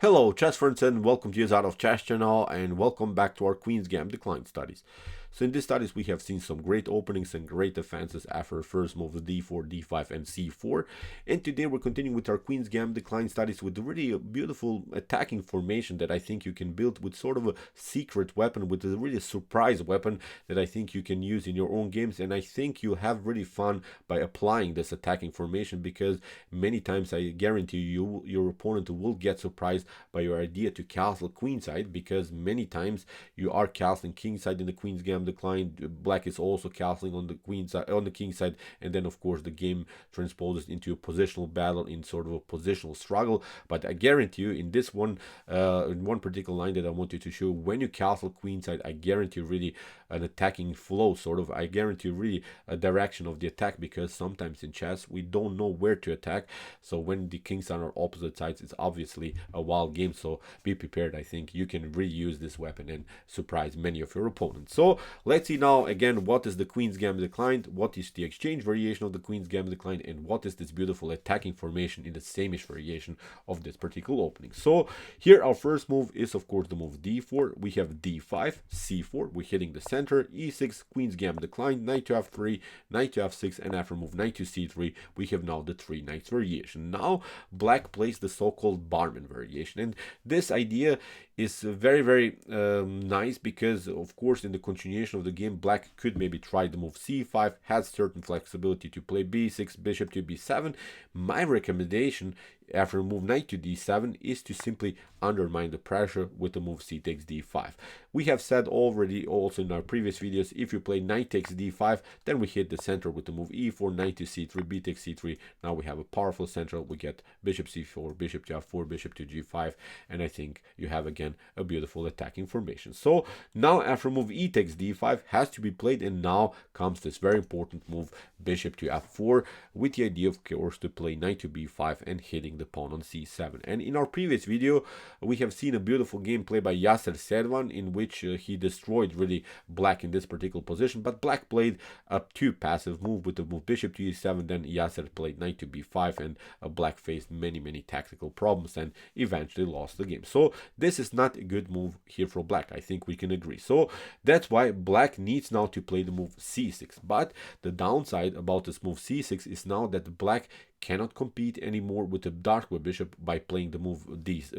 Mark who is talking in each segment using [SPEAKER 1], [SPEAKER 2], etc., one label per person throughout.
[SPEAKER 1] Hello, chess friends, and welcome to Jozarov Chess Channel, and welcome back to our Queen's Gambit Declined studies. So in these studies, we have seen some great openings and great defenses after first moves d4, d5, and c4. And today we're continuing with our Queen's Gambit Declined studies with really a beautiful attacking formation that I think you can build with sort of a secret weapon, with a really surprise weapon that I think you can use in your own games. And I think you have really fun by applying this attacking formation, because many times I guarantee you your opponent will get surprised by your idea to castle queenside, because many times you are castling kingside in the Queen's Gambit Declined. Black is also castling on the queenside, on the kingside, and then of course the game transposes into a positional battle, in sort of a positional struggle. But I guarantee you in this one, in one particular line that I want you to show, when you castle queenside, I guarantee really an attacking flow, sort of. I guarantee really a direction of the attack, because sometimes in chess we don't know where to attack. So when the kings are on opposite sides, it's obviously a wild game. So be prepared. I think you can really use this weapon and surprise many of your opponents. So let's see now again, what is the Queen's Gambit Declined, what is the exchange variation of the Queen's Gambit Declined, and what is this beautiful attacking formation in the Saemisch variation of this particular opening. So here our first move is of course the move d4. We have d5, c4, we're hitting the center, e6, Queen's Gambit Declined, knight to f3, knight to f6, and after move knight to c3, we have now the three knights variation. Now black plays the so-called barman variation, and this idea is very nice, because of course in the continuation of the game black could maybe try the move c5, has certain flexibility to play b6, bishop to b7. My recommendation after move knight to d7 is to simply undermine the pressure with the move c takes d5. We have said already also in our previous videos, if you play knight takes d5, then we hit the center with the move e4, knight to c3, b takes c3. Now we have a powerful central. We get bishop c4, bishop to f4, bishop to g5, and I think you have again a beautiful attacking formation. So now after move e takes d5 has to be played, and now comes this very important move bishop to f4, with the idea of course to play knight to b5 and hitting the pawn on c7. And in our previous video we have seen a beautiful gameplay by Jozarov, in which he destroyed really black in this particular position, but black played a too passive move with the move bishop to e7. Then Jozarov played knight to b5, and black faced many tactical problems and eventually lost the game. So this is not a good move here for black, I think we can agree. So that's why black needs now to play the move c6. But the downside about this move c6 is now that black cannot compete anymore with the dark square bishop by playing the move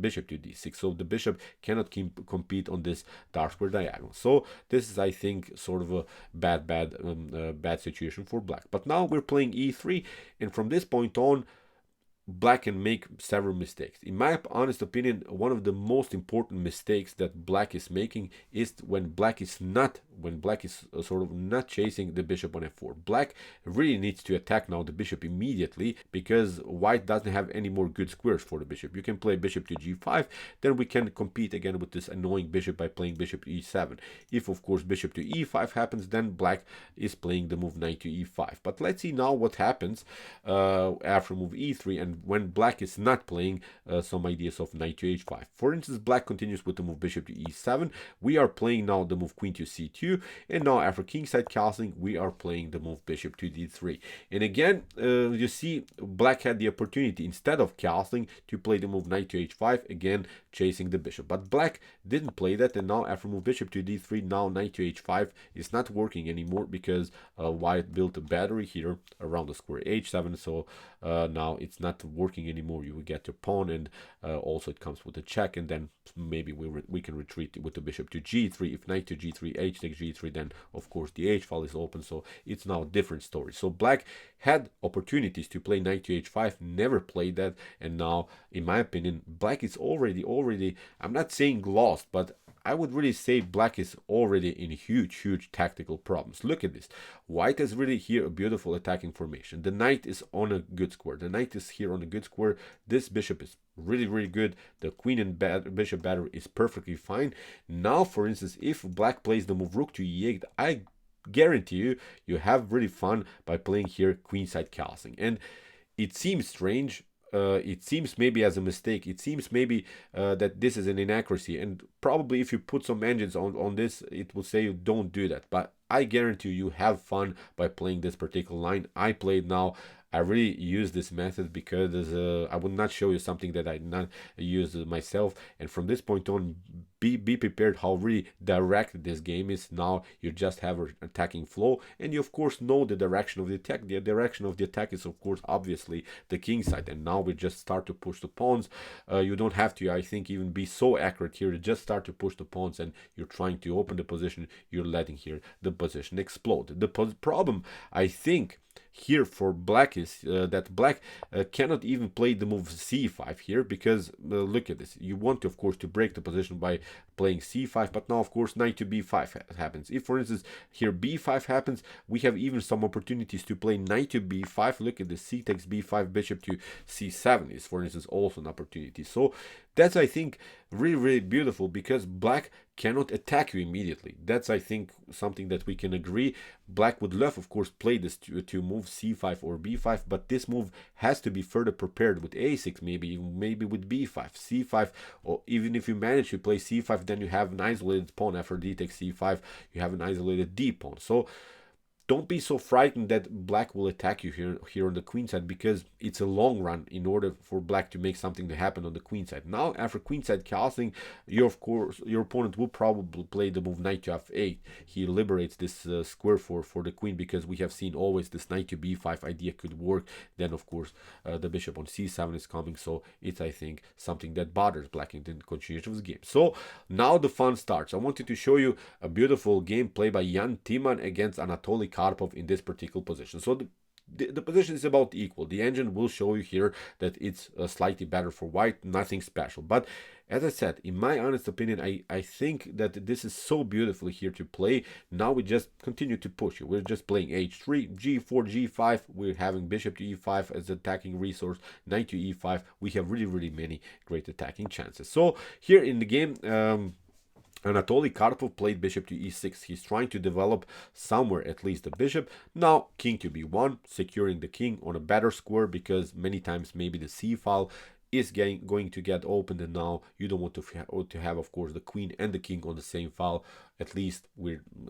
[SPEAKER 1] bishop to d6. So the bishop cannot compete on this dark square diagonal. So this is, I think, sort of a bad situation for black. But now we're playing e3, and from this point on black can make several mistakes. In my honest opinion, one of the most important mistakes that black is making is when black is sort of not chasing the bishop on f4. Black really needs to attack now the bishop immediately, because white doesn't have any more good squares for the bishop. You can play bishop to g5, then we can compete again with this annoying bishop by playing bishop to e7. If of course bishop to e5 happens, then black is playing the move knight to e5. But let's see now what happens after move e3, and when black is not playing some ideas of knight to h5. For instance, black continues with the move bishop to e7. We are playing now the move queen to c2, and now after kingside castling we are playing the move bishop to d3. And again, you see black had the opportunity, instead of castling, to play the move knight to h5, again chasing the bishop. But black didn't play that, and now after move bishop to d3, now knight to h5 is not working anymore, because white built a battery here around the square h7. So now it's not working anymore. You will get your pawn, and also it comes with a check, and then maybe we can retreat with the bishop to g3. If knight to g3, h takes g3, then of course the h file is open. So it's now a different story. So black had opportunities to play knight to h5, never played that, and now in my opinion black is already, I'm not saying lost, but I would really say black is already in huge tactical problems. Look at this. White has really here a beautiful attacking formation. The knight is on a good square. The knight is here on a good square. This bishop is really good. The queen and bishop battery is perfectly fine. Now, for instance, if black plays the move rook to e8, I guarantee you have really fun by playing here queenside castling. And it seems strange. It seems maybe as a mistake. It seems maybe that this is an inaccuracy, and probably if you put some engines on this, it will say you don't do that. But I guarantee you have fun by playing this particular line. I played now I really use this method because I would not show you something that I not use myself. And from this point on, be prepared how really direct this game is. Now you just have an attacking flow, and you of course know the direction of the attack. The direction of the attack is of course obviously the king side, and now we just start to push the pawns. You don't have to, I think, even be so accurate here. You just start to push the pawns, and you're trying to open the position. You're letting here the position explode. The problem, I think, here for black is that black cannot even play the move c5 here, because look at this. You want to, of course, to break the position by playing c5, but now of course knight to b5 happens. If for instance here b5 happens, we have even some opportunities to play knight to b5. Look at the c takes b5, bishop to c7 is for instance also an opportunity. So that's, I think, really beautiful, because black cannot attack you immediately. That's, I think, something that we can agree. Black would love, of course, play this to move c5 or b5, but this move has to be further prepared with a6, maybe with b5, c5, or even if you manage to play c5, then you have an isolated pawn. After d takes c5, you have an isolated d pawn. So don't be so frightened that black will attack you here on the queen side, because it's a long run in order for black to make something to happen on the queen side. Now, after queen side castling, your opponent will probably play the move knight to f8. He liberates this square for the queen, because we have seen always this knight to b5 idea could work. Then, of course, the bishop on c7 is coming, so it's, I think, something that bothers black in the continuation of the game. So now the fun starts. I wanted to show you a beautiful game played by Jan Timman against Anatoly Karpov in this particular position. So the position is about equal. The engine will show you here that it's slightly better for white, nothing special. But as I said, in my honest opinion, I think that this is so beautiful here to play. Now we just continue to push it. We're just playing h3, g4, g5. We're having bishop to e5 as attacking resource, knight to e5. We have really many great attacking chances. So here in the game, Anatoly Karpov played bishop to e6. He's trying to develop somewhere at least the bishop. Now king to b1, securing the king on a better square, because many times maybe the c file is going to get opened, and now you don't want to have of course the queen and the king on the same file. At least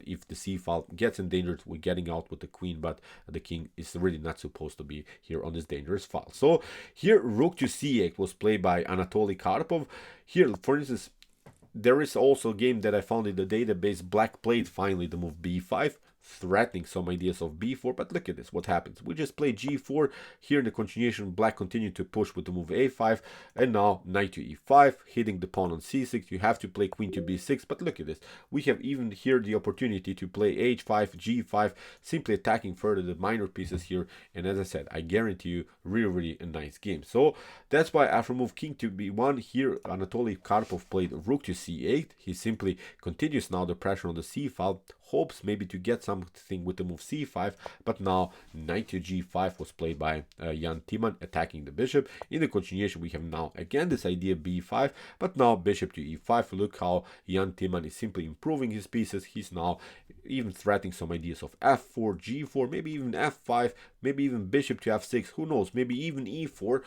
[SPEAKER 1] if the c file gets endangered, we're getting out with the queen, but the king is really not supposed to be here on this dangerous file. So here rook to c8 was played by Anatoly Karpov. Here, for instance, there is also a game that I found in the database. Black played finally the move b5, threatening some ideas of b4, but look at this, what happens. We just play g4. Here in the continuation, black continued to push with the move a5, and now knight to e5, hitting the pawn on c6. You have to play queen to b6, but look at this. We have even here the opportunity to play h5, g5, simply attacking further the minor pieces here, and as I said, I guarantee you really a nice game. So that's why after move king to b1, here Anatoly Karpov played rook to c8. He simply continues now the pressure on the c file, hopes maybe to get something with the move c5, but now knight to g5 was played by Jan Timman, attacking the bishop. In the continuation, we have now again this idea b5, but now bishop to e5. Look how Jan Timman is simply improving his pieces. He's now even threatening some ideas of f4, g4, maybe even f5, maybe even bishop to f6, who knows, maybe even e4.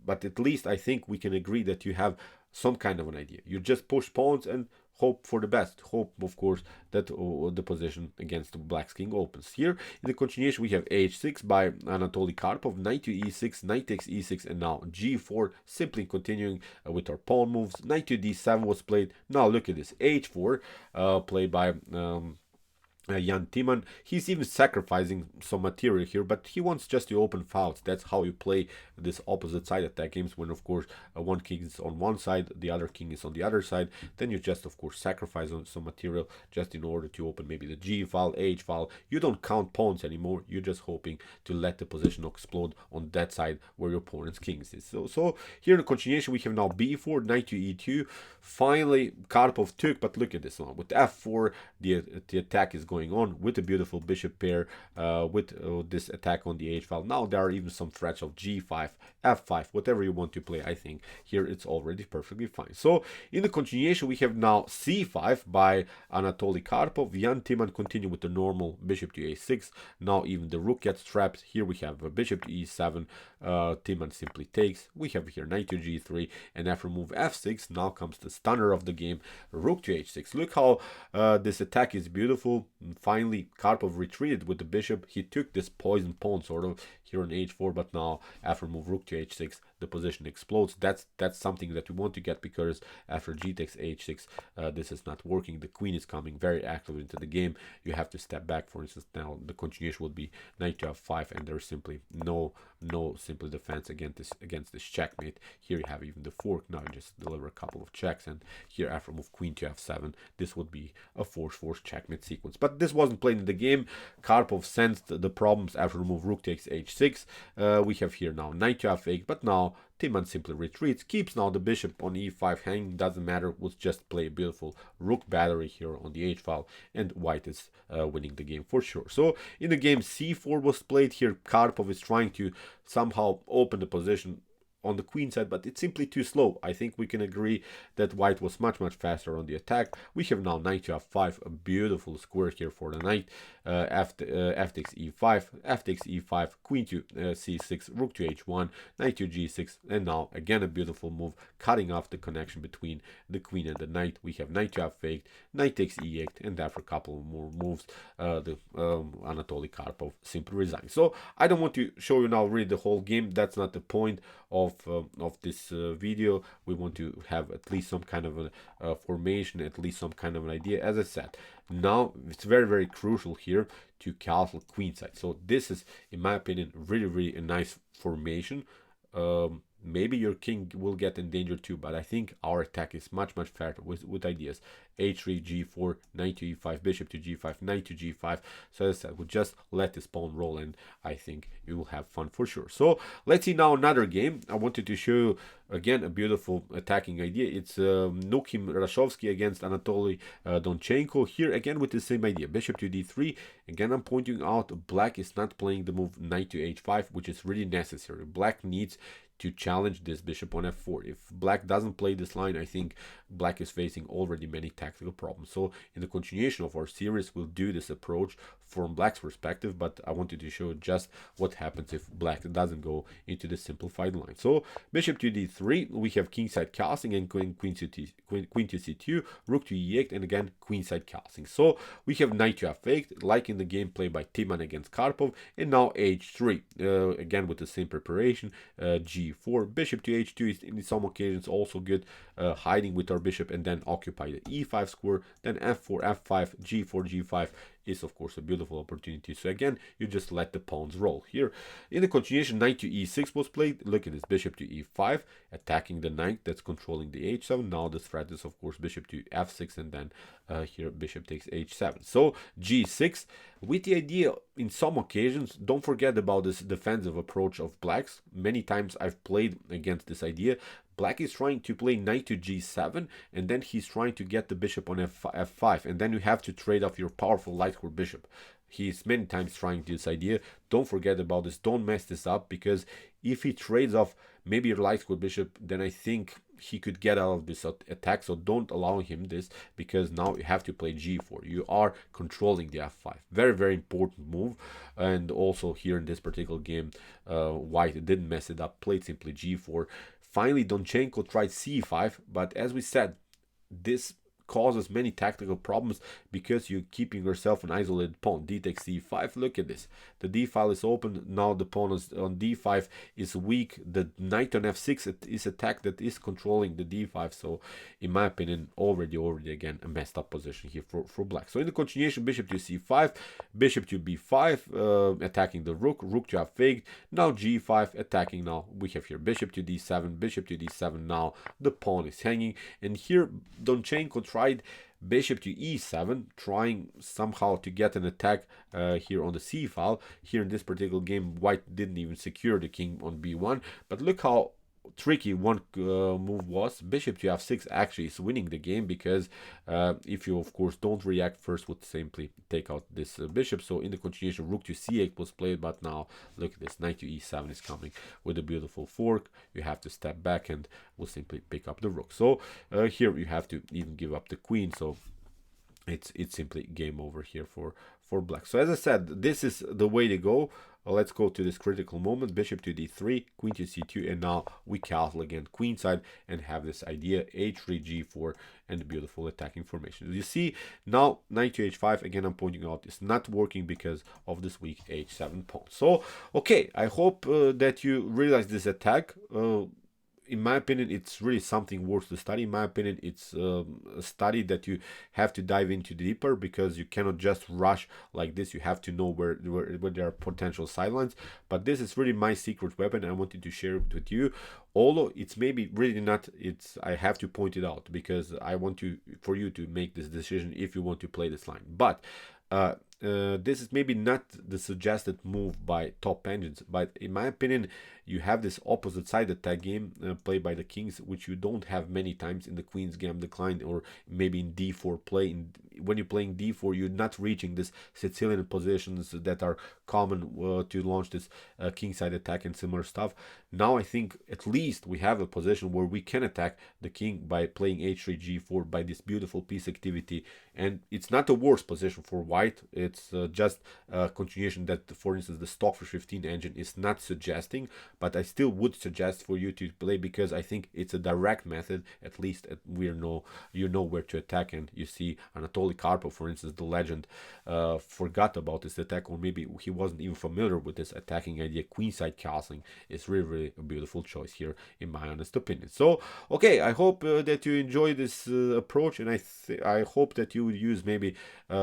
[SPEAKER 1] But at least I think we can agree that you have some kind of an idea. You just push pawns and hope for the best. Hope, of course, that the position against the black's king opens. Here in the continuation, we have h6 by Anatoly Karpov, knight to e6, knight takes e6, and now g4, simply continuing with our pawn moves. Knight to d7 was played. Now look at this, h4, played by Jan Timman. He's even sacrificing some material here, but he wants just to open files. That's how you play this opposite side attack games, when of course one king is on one side, the other king is on the other side. Then you just of course sacrifice on some material just in order to open maybe the g file, h file. You don't count pawns anymore. You're just hoping to let the position explode on that side where your opponent's king is. So here in the continuation, we have now b4, knight to e2. Finally Karpov took, but look at this one with f4. The attack is going on with a beautiful bishop pair, with this attack on the h file. Now there are even some threats of g5, f5, whatever you want to play. I think here it's already perfectly fine. So in the continuation, we have now c5 by Anatoly Karpov. Jan Timman continue with the normal bishop to a6. Now even the rook gets trapped. Here we have a bishop to e7. Timman simply takes. We have here knight to g3, and after move f6, now comes the stunner of the game, rook to h6. Look how this attack is beautiful. Finally Karpov retreated with the bishop. He took this poison pawn, sort of. here on h4, but now after move rook to h6, the position explodes. That's something that we want to get, because after g takes h6, this is not working. The queen is coming very actively into the game. You have to step back. For instance, now the continuation would be knight to f5, and there's simply no simple defense against this checkmate. Here you have even the fork. Now you just deliver a couple of checks, and here after move queen to f7, this would be a force checkmate sequence. But this wasn't played in the game. Karpov sensed the problems after move rook takes h6. We have here now knight to f8, but now Timman simply retreats, keeps now the bishop on e5 hanging, doesn't matter, we'll just play a beautiful rook battery here on the h file, and white is winning the game for sure. So in the game, c4 was played here. Karpov is trying to somehow open the position on the queen side, but it's simply too slow. I think we can agree that white was much faster on the attack. We have now knight to f5, a beautiful square here for the knight. F takes e5, f takes e5, queen to c6, rook to h1, knight to g6, and now again a beautiful move, cutting off the connection between the queen and the knight. We have knight to f8, knight takes e8, and after a couple more moves, Anatoly Karpov simply resigns. So I don't want to show you now really the whole game. That's not the point of this video. We want to have at least some kind of a formation, at least some kind of an idea. As I said, now it's very crucial here to castle queenside. So this is, in my opinion, really a nice formation. Maybe your king will get endangered too, but I think our attack is much faster with ideas. h3, g4, knight to e5, bishop to g5, knight to g5. So as I said, we'll just let this pawn roll, and I think you will have fun for sure. So let's see now another game. I wanted to show you again a beautiful attacking idea. It's Nukim Rashovsky against Anatoly Donchenko. Here again with the same idea, bishop to d3. Again, I'm pointing out black is not playing the move knight to h5, which is really necessary. Black needs to challenge this bishop on f4. If black doesn't play this line, I think black is facing already many tactical problems. So in the continuation of our series, we'll do this approach from black's perspective, but I wanted to show just what happens if black doesn't go into the simplified line. So bishop to d3, we have kingside castling, and queen to c2, rook to e8, and again queenside castling. So we have knight to f8, like in the gameplay by Timman against Karpov, and now h3, again with the same preparation, g4, bishop to h2 is in some occasions also good, hiding with our bishop, and then occupy the e5 square, then f4, f5, g4, g5 is of course a beautiful opportunity. So again, you just let the pawns roll. Here in the continuation, knight to e6 was played. Look at this, bishop to e5, attacking the knight that's controlling the h7. Now the threat is of course bishop to f6, and then here bishop takes h7. So g6, with the idea in some occasions, don't forget about this defensive approach of blacks. Many times I've played against this idea. Black is trying to play knight to g7, and then he's trying to get the bishop on f5, and then you have to trade off your powerful light square bishop. He's many times trying this idea. Don't forget about this. Don't mess this up, because if he trades off maybe your light square bishop, then I think he could get out of this attack. So don't allow him this, because now you have to play g4. You are controlling the f5. Very important move. And also here in this particular game, white didn't mess it up, played simply g4. Finally, Donchenko tried c5, but as we said, this causes many tactical problems because you're keeping yourself an isolated pawn. D takes c5. Look at this. The d file is open. Now the pawn is on d5 is weak. The knight on f6 is attack that is controlling the d5. So in my opinion, already again a messed up position here for black. So in the continuation, bishop to c5, bishop to b5, attacking the rook, rook to f8. Now g5 attacking. Now we have here bishop to d7, bishop to d7. Now the pawn is hanging, and here Donchenko tried bishop to e7, trying somehow to get an attack here on the c file. Here in this particular game, white didn't even secure the king on b1, but look how tricky one move was. Bishop to f6 actually is winning the game, because if you of course don't react first, would simply take out this bishop. So in the continuation, rook to c8 was played, but now look at this, knight to e7 is coming with a beautiful fork. You have to step back and will simply pick up the rook. So here you have to even give up the queen. So it's simply game over here for black. So as I said, this is the way to go. Let's go to this critical moment. Bishop to d3, queen to c2, and now we castle again queenside and have this idea h3 g4 and the beautiful attacking formation. You see now knight to h5. Again, I'm pointing out it's not working because of this weak h7 pawn. So okay, I hope that you realize this attack. In my opinion, it's really something worth to study. In my opinion, it's a study that you have to dive into deeper, because you cannot just rush like this. You have to know where there are potential sidelines. But this is really my secret weapon. I wanted to share it with you. Although it's maybe really not, I have to point it out because I want for you to make this decision if you want to play this line. But this is maybe not the suggested move by top engines, but in my opinion, you have this opposite side attack game played by the kings, which you don't have many times in the Queen's Gambit Declined, or maybe in d4 play. When you're playing d4, you're not reaching this Sicilian positions that are common to launch this kingside attack and similar stuff. Now I think at least we have a position where we can attack the king by playing h3 g4 by this beautiful piece activity, and it's not the worst position for white. It's just a continuation that, for instance, the Stockfish 15 engine is not suggesting, but I still would suggest for you to play, because I think it's a direct method. At least you know where to attack. And you see Anatoly Karpov, for instance, the legend, forgot about this attack, or maybe he wasn't even familiar with this attacking idea. Queenside castling is really a beautiful choice here, in my honest opinion. So okay, I hope that you enjoy this approach, and I hope that you would use maybe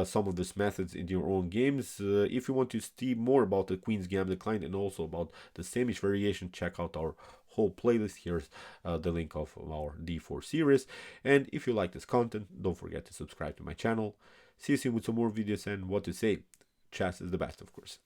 [SPEAKER 1] some of these methods in your own games. If you want to see more about the Queen's Gambit Declined and also about the Saemisch variation, check out our whole playlist. Here's the link of our d4 series. And if you like this content, don't forget to subscribe to my channel. See you soon with some more videos, and what to say, chess is the best, of course.